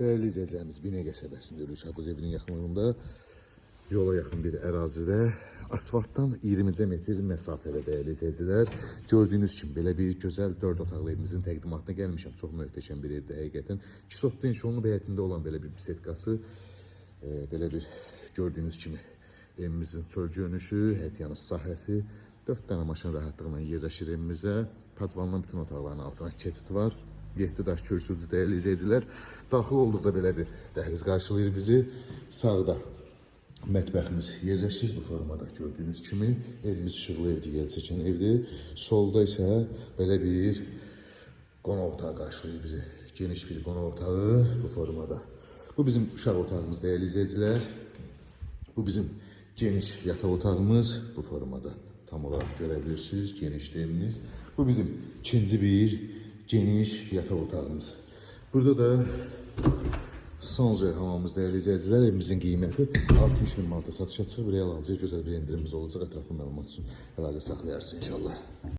Değerli izleyicilerimiz, Binə qəsəbəsində Ülüşablıq evinin yaxınlığında yola yaxın bir ərazidə asfaltdan 20 metr məsafədə değerli izleyiciler. Gördüğünüz kimi belə bir gözəl 4 otaqlı evimizin təqdimatına gəlmişəm. Çox möhtəşəm bir evdə həqiqətən. 2 sotlu inşonlu həyətində olan belə bir bisetkası, belə bir gördüğünüz kimi evimizin çöl görünüşü, həyət yanı sahəsi, 4 dənə maşın rahatlıqla yerləşir evimizə. Padvanın bütün otaqlarının altına keçid var. 7 daş kürsüdür değerli izleyiciler. Daxil olduqda belə bir dəhliz qarşılayır bizi. Sağda mətbəximiz yerləşir bu formada gördüğünüz kimi. Evimiz işıqlı evdir, yel çəkən evdir. Solda isə belə bir qonaq otağı qarşılayır bizi. Geniş bir qonaq otağı bu formada. Bu bizim uşaq otağımız değerli izleyiciler. Bu bizim geniş yataq otağımız bu formada. Tam olarak görebilirsiniz geniş evimiz. Bu bizim ikinci bir geniş yataq otağımız. Burada da Sanzer hamamımız değerli izleyiciler. Evimizin qiyməti 60.000 manata satışa çıxıb. Real alıcıya gözəl bir indirimimiz olacaq. Ətraflı məlumat üçün əlaqə saxlayarsınız inşallah.